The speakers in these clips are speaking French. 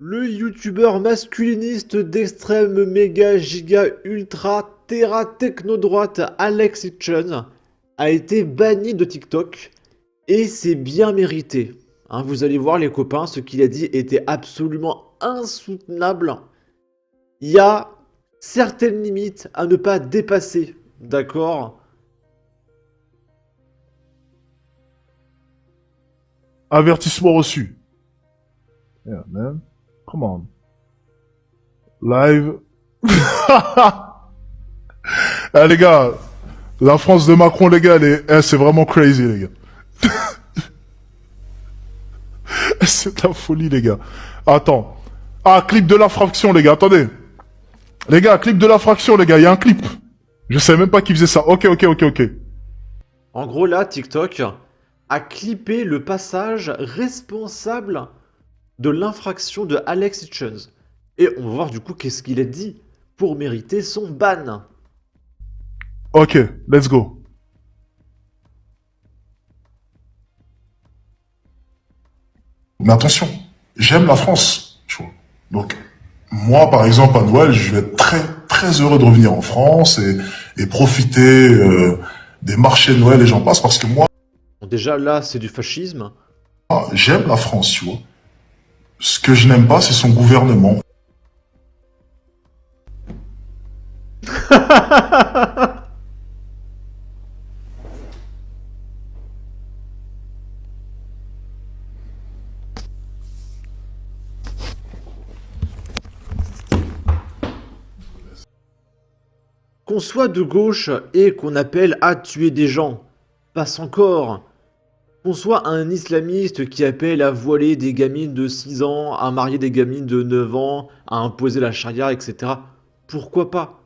Le youtubeur masculiniste d'extrême méga giga ultra terra techno droite Alex Hitchens a été banni de TikTok et c'est bien mérité. Hein, vous allez voir les copains, ce qu'il a dit était absolument insoutenable. Il y a certaines limites à ne pas dépasser, d'accord? Avertissement reçu. Yeah, man. Come on. Live. Eh, les gars, la France de Macron, les gars, c'est vraiment crazy, les gars. C'est de la folie, les gars. Attends. Ah, clip de la fraction, les gars, attendez. Les gars, clip de la fraction, les gars, il y a un clip. Je savais même pas qui faisait ça. Ok. En gros là, TikTok a clippé le passage responsable de l'infraction de Alex Hitchens. Et on va voir du coup qu'est-ce qu'il a dit pour mériter son ban. Ok, let's go. Mais attention, j'aime la France, tu vois. Donc, moi, par exemple, à Noël, je vais être très heureux de revenir en France et profiter des marchés de Noël et j'en passe parce que moi, Bon, déjà là, c'est du fascisme. j'aime la France, tu vois. Ce que je n'aime pas, c'est son gouvernement. Qu'on soit de gauche et qu'on appelle à tuer des gens, passe encore. Qu'on soit un islamiste qui appelle à voiler des gamines de 6 ans, à marier des gamines de 9 ans, à imposer la charia, etc. Pourquoi pas?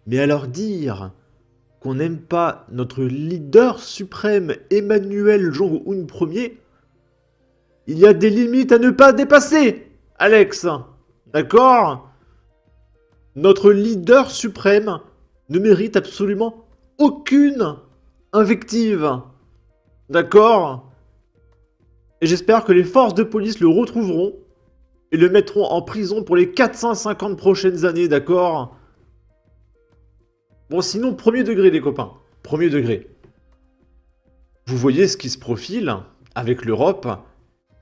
Mais alors dire qu'on n'aime pas notre leader suprême Emmanuel Jong-un Ier, il y a des limites à ne pas dépasser, Alex. D'accord? Notre leader suprême ne mérite absolument aucune invective. D'accord? Et j'espère que les forces de police le retrouveront et le mettront en prison pour les 450 prochaines années, d'accord? Bon, sinon, premier degré, les copains. Premier degré. Vous voyez ce qui se profile avec l'Europe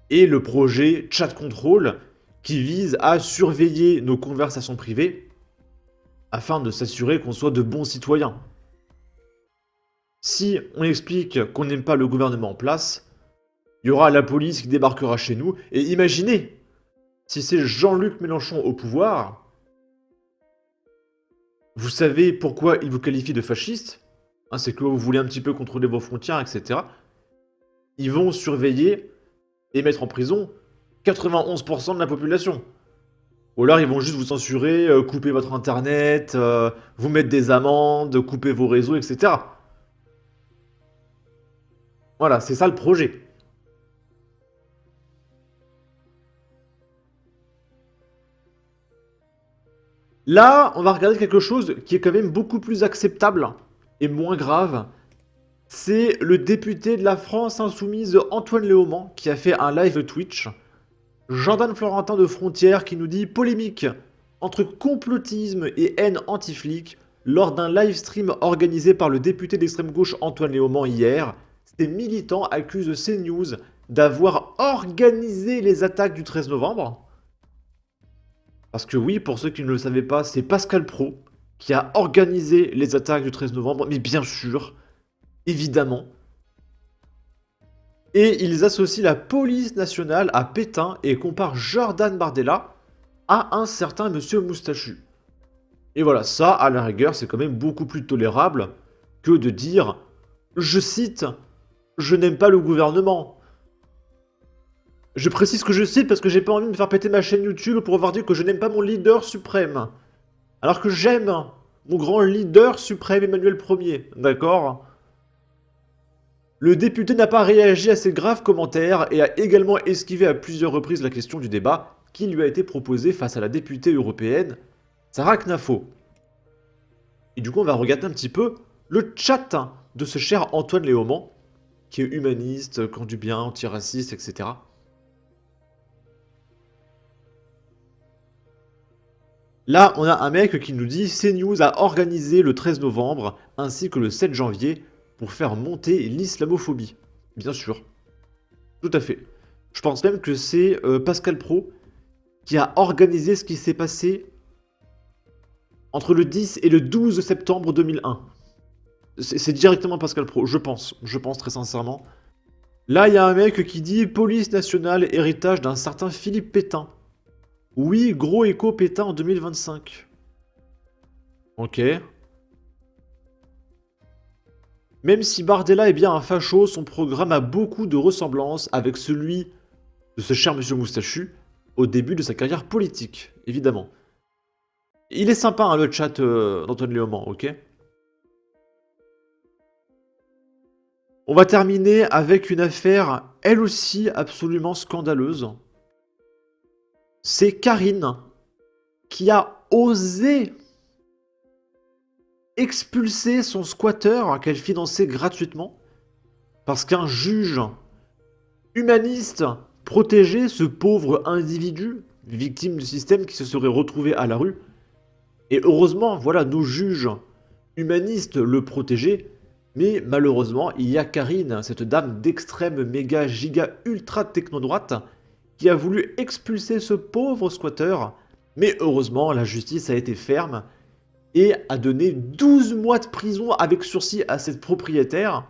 et le projet Chat Control qui vise à surveiller nos conversations privées afin de s'assurer qu'on soit de bons citoyens. Si on explique qu'on n'aime pas le gouvernement en place, il y aura la police qui débarquera chez nous, et imaginez, si c'est Jean-Luc Mélenchon au pouvoir, vous savez pourquoi il vous qualifie de fasciste? Hein, c'est que vous voulez un petit peu contrôler vos frontières, etc. Ils vont surveiller et mettre en prison 91% de la population. Ou alors ils vont juste vous censurer, couper votre internet, vous mettre des amendes, couper vos réseaux, etc. Voilà, c'est ça le projet. Là, on va regarder quelque chose qui est quand même beaucoup plus acceptable et moins grave. C'est le député de la France Insoumise Antoine Léaumont qui a fait un live Twitch. Jordan Florentin de Frontières qui nous dit polémique entre complotisme et haine anti-flic lors d'un live stream organisé par le député d'extrême gauche Antoine Léaumont hier. Ces militants accusent CNews d'avoir organisé les attaques du 13 novembre. Parce que oui, pour ceux qui ne le savaient pas, c'est Pascal Praud qui a organisé les attaques du 13 novembre, mais bien sûr, évidemment. Et ils associent la police nationale à Pétain et comparent Jordan Bardella à un certain monsieur moustachu. Et voilà, ça, à la rigueur, c'est quand même beaucoup plus tolérable que de dire, je cite, je n'aime pas le gouvernement. Je précise que je cite parce que j'ai pas envie de me faire péter ma chaîne YouTube pour avoir dit que je n'aime pas mon leader suprême. Alors que j'aime mon grand leader suprême Emmanuel Ier, d'accord? Le député n'a pas réagi à ces graves commentaires et a également esquivé à plusieurs reprises la question du débat qui lui a été proposé face à la députée européenne, Sarah Knafo. Et du coup, on va regarder un petit peu le chat de ce cher Antoine Léaumont, qui est humaniste, camp du bien, antiraciste, etc. Là, on a un mec qui nous dit CNews a organisé le 13 novembre ainsi que le 7 janvier pour faire monter l'islamophobie. Bien sûr. Tout à fait. Je pense même que c'est Pascal Pro qui a organisé ce qui s'est passé entre le 10 et le 12 septembre 2001. C'est directement Pascal Pro, je pense. Je pense très sincèrement. Là, il y a un mec qui dit police nationale, héritage d'un certain Philippe Pétain. Oui, gros écho Pétain en 2025. Ok. Même si Bardella est bien un facho, son programme a beaucoup de ressemblances avec celui de ce cher monsieur moustachu au début de sa carrière politique, évidemment. Il est sympa, hein, le chat d'Antoine Léaumont, ok? On va terminer avec une affaire, elle aussi, absolument scandaleuse. C'est Karine qui a osé expulser son squatter qu'elle finançait gratuitement parce qu'un juge humaniste protégeait ce pauvre individu victime du système qui se serait retrouvé à la rue. Et heureusement, voilà, nos juges humanistes le protégeaient. Mais malheureusement, il y a Karine, cette dame d'extrême méga giga ultra techno-droite, qui a voulu expulser ce pauvre squatter. Mais heureusement, la justice a été ferme et a donné 12 mois de prison avec sursis à cette propriétaire.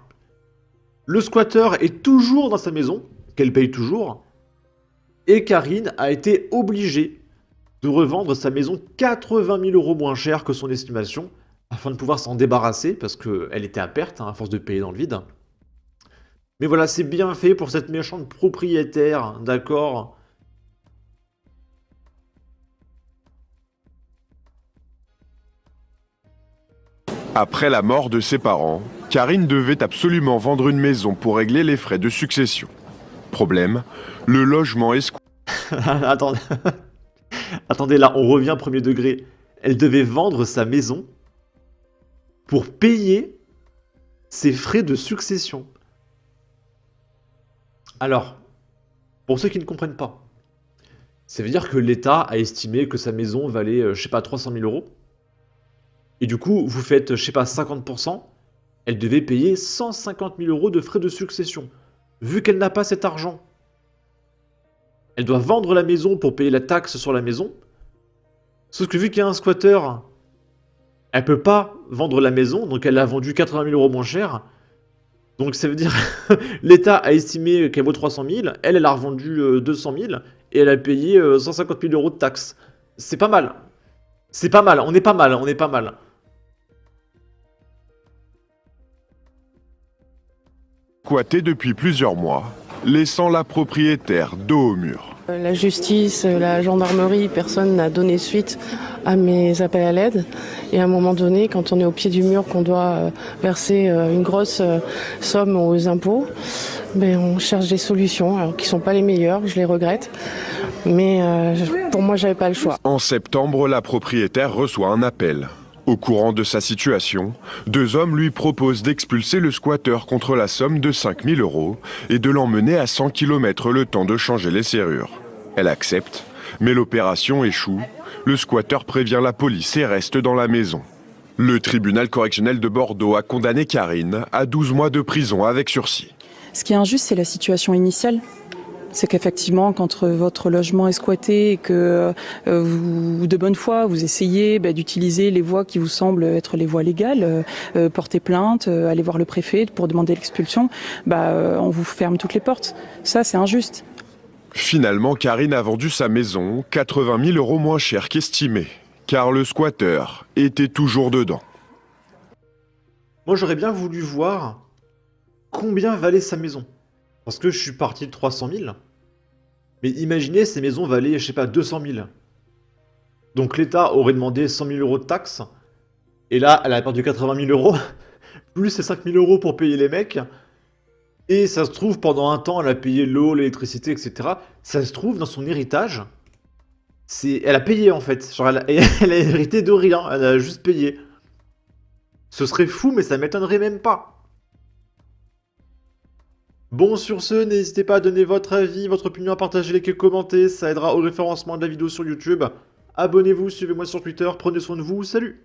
Le squatter est toujours dans sa maison, qu'elle paye toujours, et Karine a été obligée de revendre sa maison 80 000 € moins cher que son estimation, afin de pouvoir s'en débarrasser, parce qu'elle était à perte, hein, à force de payer dans le vide. Mais voilà, c'est bien fait pour cette méchante propriétaire, d'accord? Après la mort de ses parents, Karine devait absolument vendre une maison pour régler les frais de succession. Problème, le logement est Attendez. Attendez, là, on revient premier degré. Elle devait vendre sa maison pour payer ses frais de succession. Alors, pour ceux qui ne comprennent pas, ça veut dire que l'État a estimé que sa maison valait, je sais pas, 300 000 €. Et du coup, vous faites, je sais pas, 50%, elle devait payer 150 000 € de frais de succession. Vu qu'elle n'a pas cet argent, elle doit vendre la maison pour payer la taxe sur la maison. Sauf que vu qu'il y a un squatter, elle peut pas vendre la maison, donc elle l'a vendue 80 000 € moins cher. Donc ça veut dire l'État a estimé qu'elle vaut 300 000, elle a revendu 200 000 et elle a payé 150 000 € de taxes. C'est pas mal. C'est pas mal, on est pas mal, on est pas mal. squatté depuis plusieurs mois, laissant la propriétaire dos au mur. La justice, la gendarmerie, personne n'a donné suite à mes appels à l'aide. Et à un moment donné, quand on est au pied du mur, qu'on doit verser une grosse somme aux impôts, ben on cherche des solutions, alors qui ne sont pas les meilleures, je les regrette. Mais pour moi, j'avais pas le choix. En septembre, la propriétaire reçoit un appel. Au courant de sa situation, deux hommes lui proposent d'expulser le squatter contre la somme de 5 000 € et de l'emmener à 100 km le temps de changer les serrures. Elle accepte, mais l'opération échoue. Le squatter prévient la police et reste dans la maison. Le tribunal correctionnel de Bordeaux a condamné Karine à 12 mois de prison avec sursis. Ce qui est injuste, c'est la situation initiale. C'est qu'effectivement, quand votre logement est squatté et que vous, de bonne foi, vous essayez d'utiliser les voies qui vous semblent être les voies légales, porter plainte, aller voir le préfet pour demander l'expulsion, on vous ferme toutes les portes. Ça, c'est injuste. Finalement, Karine a vendu sa maison 80 000 € moins cher qu'estimé, car le squatter était toujours dedans. Moi, j'aurais bien voulu voir combien valait sa maison. Parce que je suis parti de 300 000. Mais imaginez, ces maisons valaient, je sais pas, 200 000. Donc l'État aurait demandé 100 000 € de taxes. Et là, elle a perdu 80 000 €. Plus ces 5 000 € pour payer les mecs. Et ça se trouve, pendant un temps, elle a payé l'eau, l'électricité, etc. Ça se trouve, dans son héritage, elle a payé, en fait. Genre, elle a hérité de rien. Elle a juste payé. Ce serait fou, mais ça m'étonnerait même pas. Bon, sur ce, n'hésitez pas à donner votre avis, votre opinion, à partager, liker, commenter, ça aidera au référencement de la vidéo sur YouTube. Abonnez-vous, suivez-moi sur Twitter, prenez soin de vous, salut!